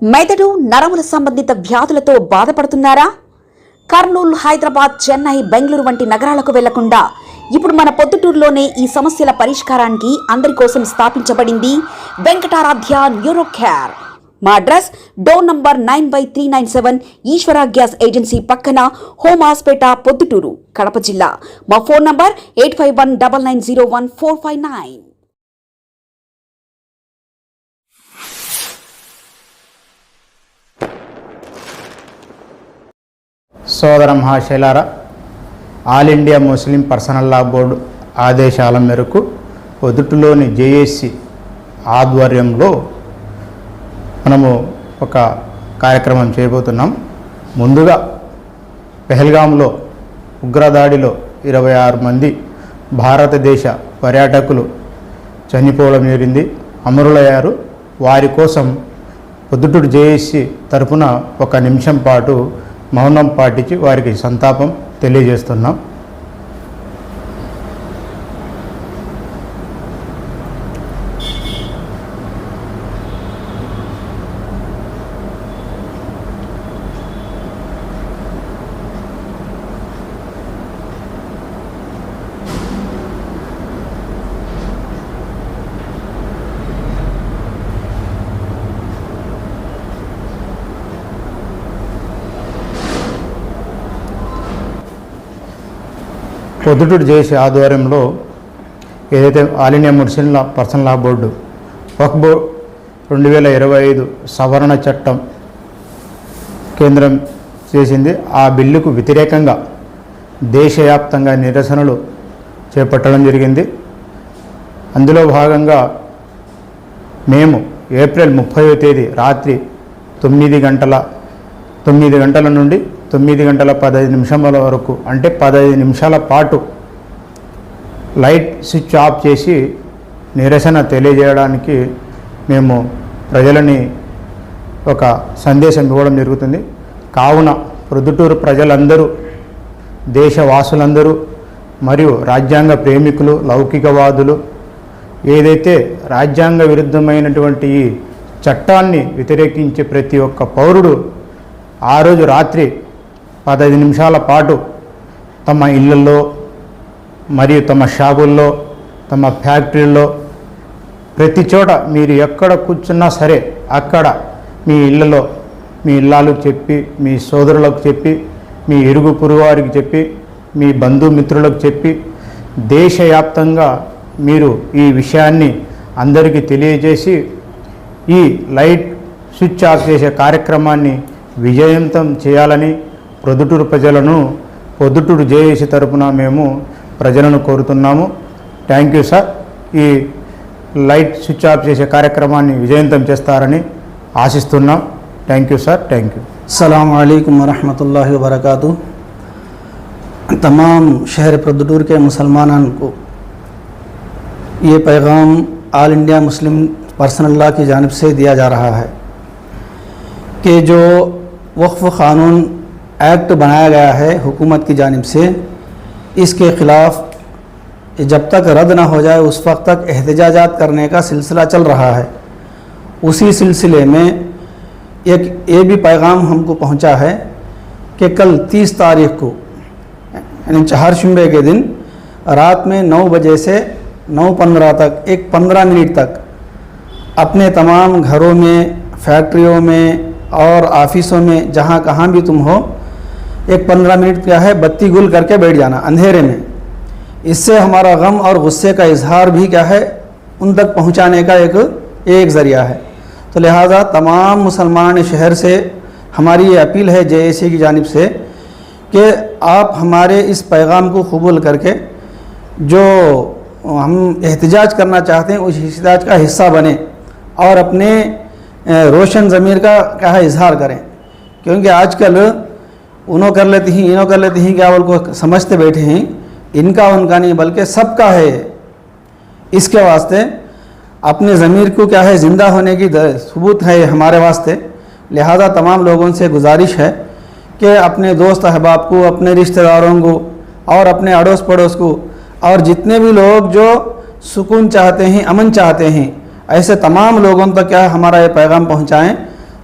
మెదడు నరముల సంబంధిత వ్యాధులతో బాధపడుతున్నారా? కర్నూలు, హైదరాబాద్, చెన్నై, బెంగళూరు వంటి నగరాలకు వెళ్లకుండా ఇప్పుడు మన పొద్దుటూరులోనే ఈ సమస్యల పరిష్కారానికి అందరి కోసం స్థాపించబడింది వెంకటారాధ్య న్యూరో కేర్. మా అడ్రస్ డోర్ నంబర్ 9/397 ఈశ్వర గ్యాస్ ఏజెన్సీ పక్కన, హోమ్ హాస్పేట, పొద్దుటూరు, కడప జిల్లా. మా ఫోన్ నంబర్ 8519901459. సోదర మహాశైలారా, ఆల్ ఇండియా ముస్లిం పర్సనల్ లా బోర్డు ఆదేశాల మేరకు పొద్దుటూరులోని జేఏసీ ఆధ్వర్యంలో మనము ఒక కార్యక్రమం చేయబోతున్నాం. ముందుగా పెహల్గాంలో ఉగ్రదాడిలో 26 మంది భారతదేశ పర్యాటకులు చనిపోవడం జరిగింది, అమరులయ్యారు. వారి కోసం పొద్దుటూరు జేఏసీ తరఫున 1 నిమిషం పాటు మౌనం పాటించి వారికి సంతాపం తెలియజేస్తున్నాం. పొద్దుటూరు జేఏసీ ఆధ్వర్యంలో ఏదైతే ఆల్ ఇండియా ముస్లిం పర్సనల్ లా బోర్డు వక్ఫ్ బోర్డు 2025 సవరణ చట్టం కేంద్రం చేసింది, ఆ బిల్లుకు వ్యతిరేకంగా దేశవ్యాప్తంగా నిరసనలు చేపట్టడం జరిగింది. అందులో భాగంగా మేము ఏప్రిల్ 30వ తేదీ రాత్రి 9 గంటల నుండి 9:15 వరకు, అంటే 15 నిమిషాల పాటు లైట్ స్విచ్ ఆఫ్ చేసి నిరసన తెలియజేయడానికి మేము ప్రజలని ఒక సందేశం ఇవ్వడం జరుగుతుంది. కావున ప్రొద్దుటూరు ప్రజలందరూ, దేశవాసులందరూ మరియు రాజ్యాంగ ప్రేమికులు, లౌకికవాదులు ఏదైతే రాజ్యాంగ విరుద్ధమైనటువంటి ఈ చట్టాన్ని వ్యతిరేకించే ప్రతి ఒక్క పౌరుడు ఆ రోజు రాత్రి 15 నిమిషాల పాటు తమ ఇళ్ళల్లో మరియు తమ షాపుల్లో, తమ ఫ్యాక్టరీల్లో, ప్రతి చోట మీరు ఎక్కడ కూర్చున్నా సరే అక్కడ మీ ఇళ్ళలో మీ ఇళ్ళాలకు చెప్పి, మీ సోదరులకు చెప్పి, మీ ఇరుగు పొరుగు వారికి చెప్పి, మీ బంధుమిత్రులకు చెప్పి దేశవ్యాప్తంగా మీరు ఈ విషయాన్ని అందరికీ తెలియజేసి ఈ లైట్ స్విచ్ ఆఫ్ చేసే కార్యక్రమాన్ని విజయవంతం చేయాలని ప్రొద్దుటూరు ప్రజలను పొద్దుటూరు జేఏసీ తరపున మేము ప్రజలను కోరుతున్నాము. Thank you sir. ఈ లైట్ స్విచ్ ఆఫ్ చేసే కార్యక్రమాన్ని విజయవంతం చేస్తారని ఆశిస్తున్నాం. Thank you sir. Thank you. अस्सलामु अलैकुम वरहमतुल्लाहि वबरकातुहू. तमाम शहर प्रद्दूर के मुसलमानों को ये पैगाम all India Muslim personal law की जानिब से दिया जा रहा है कि जो वक्फ क़ानून एक्ट बनाया गया है हुकूमत की जानिब से, इसके ख़िलाफ़ जब तक रद्द ना हो जाए उस वक्त तक एहतजाजात करने का सिलसिला चल रहा है. उसी सिलसिले में एक ये भी पैगाम हमको पहुंचा है कि कल 30 तारीख को यानी चारशंबे के दिन रात में 9 बजे से 9:15 तक, एक 15 मिनट तक अपने तमाम घरों में, फैक्ट्रियों में और ऑफिसों में, जहाँ कहाँ भी तुम हो, एक 15 मिनट क्या है बत्ती गुल करके बैठ जाना अंधेरे में. इससे हमारा गम और गुस्से का इजहार भी क्या है उन तक पहुँचाने का एक ज़रिया है. तो लिहाजा तमाम मुसलमान शहर से हमारी ये अपील है जेएसी की जानिब से कि आप हमारे इस पैगाम को कबूल करके जो हम एहतजाज करना चाहते हैं उस एहतजाज का हिस्सा बने और अपने रोशन ज़मीर का क्या है इजहार करें. क्योंकि आजकल उन्हों कर लेती हैं, इन्हों कर लेती हैं, क्या बोल को समझते बैठे हैं, इनका उनका नहीं बल्कि सबका है. इसके वास्ते अपने ज़मीर को क्या है ज़िंदा होने की सबूत है हमारे वास्ते. लिहाजा तमाम लोगों से गुजारिश है कि अपने दोस्त अहबाब को, अपने रिश्तेदारों को और अपने अड़ोस पड़ोस को और जितने भी लोग जो सुकून चाहते हैं, अमन चाहते हैं, ऐसे तमाम लोगों तक क्या हमारा ये पैगाम पहुँचाएँ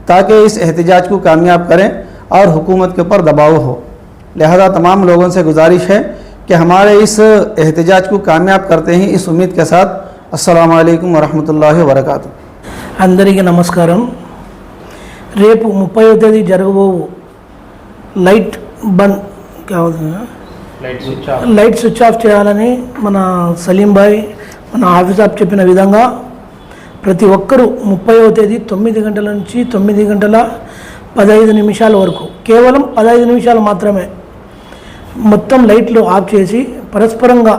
ताकि इस एहतजाज को कामयाब करें और हुकूमत के ऊपर दबाव हो। लिहाजा तमाम लोगों से गुजारिश है कि हमारे इस एहतजाज को कामयाब करते हैं, इस उम्मीद के साथ अस्सलामु अलैकुम वरहमतुल्लाहि वबरकातुहू। అందరికీ నమస్కారం. రేపు 30వ తేదీ జరగబోవు లైట్ బంద్ లైట్ స్విచ్ ఆఫ్ చేయాలని మన సలీం భాయ్ మన ఆఫీసర్ చెప్పిన విధంగా ప్రతి ఒక్కరూ 30వ తేదీ 9 గంటల నుంచి 9:15 వరకు కేవలం 15 నిమిషాలు మాత్రమే మొత్తం లైట్లు ఆఫ్ చేసి పరస్పరంగా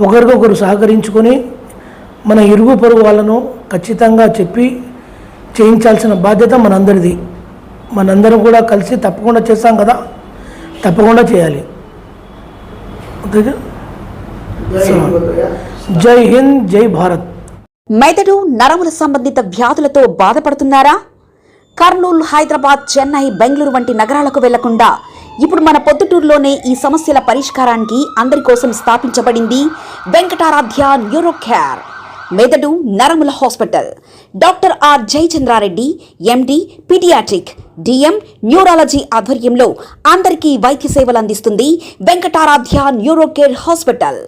ఒకరికొకరు సహకరించుకొని మన ఇరుగు పొరుగు వాళ్ళను ఖచ్చితంగా చెప్పి చేయించాల్సిన బాధ్యత మనందరిది. మనందరం కూడా కలిసి తప్పకుండా చేస్తాం కదా, తప్పకుండా చేయాలి. జై హింద్, జై భారత్. మెదడు నరముల సంబంధిత వ్యాధులతో బాధపడుతున్నారా? కర్నూలు, హైదరాబాద్, చెన్నై, బెంగళూరు వంటి నగరాలకు వెళ్లకుండా ఇప్పుడు మన పొద్దుటూరులోనే ఈ సమస్యల పరిష్కారానికి అందరి కోసం స్థాపించబడింది వెంకటారాధ్య న్యూరో కేర్ మెదడు నరముల hospital. Doctor R Jayachandra Reddy MD paediatric DM neurology ఆధ్వర్యంలో అందరికీ వైద్య సేవలు అందిస్తుంది వెంకటారాధ్య న్యూరో కేర్ హాస్పిటల్.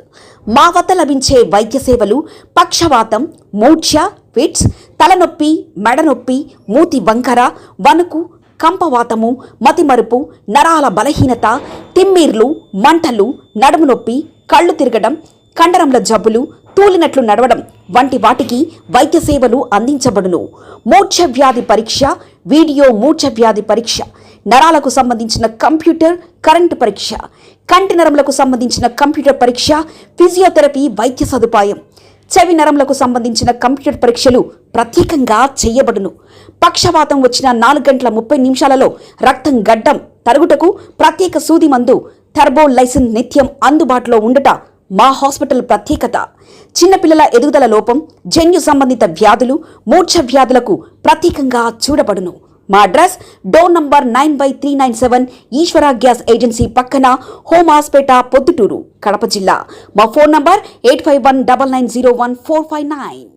మా వద్ద లభించే వైద్య సేవలు పక్షవాతం, మూర్ఛ, ఫిట్స్, తలనొప్పి, మెడనొప్పి, మూతి వంకర, వణుకు, కంపవాతము, మతిమరుపు, నరాల బలహీనత, తిమ్మిర్లు, మంటలు, నడుము నొప్పి, కళ్ళు తిరగడం, కండరంల జబ్బులు, తూలినట్లు నడవడం వంటి వాటికి వైద్య సేవలు అందించబడును. మూర్ఛ వ్యాధి పరీక్ష, వీడియో మూర్ఛ వ్యాధి పరీక్ష, నరాలకు సంబంధించిన కంప్యూటర్ కరెంటు పరీక్ష, కంటి నరములకు సంబంధించిన కంప్యూటర్ పరీక్ష, ఫిజియోథెరపీ వైద్య సదుపాయం, చెవి నరములకు సంబంధించిన కంప్యూటర్ పరీక్షలు ప్రత్యేకంగా చేయబడును. పక్షవాతం వచ్చిన 4 గంటల 30 నిమిషాలలో రక్తం గడ్డం తరుగుటకు ప్రత్యేక సూది మందు థర్బోలైసిన్ నిత్యం అందుబాటులో ఉండట మా హాస్పిటల్ ప్రత్యేకత. చిన్నపిల్లల ఎదుగుదల లోపం, జన్యు సంబంధిత వ్యాధులు, మూర్ఛ వ్యాధులకు ప్రత్యేకంగా చూడబడును. మా అడ్రస్ డోర్ నంబర్ 9/397 ఈశ్వర గ్యాస్ ఏజెన్సీ పక్కన, హోమాస్పేట, పొద్దుటూరు, కడప జిల్లా. మా ఫోన్ నంబర్ 8519901459.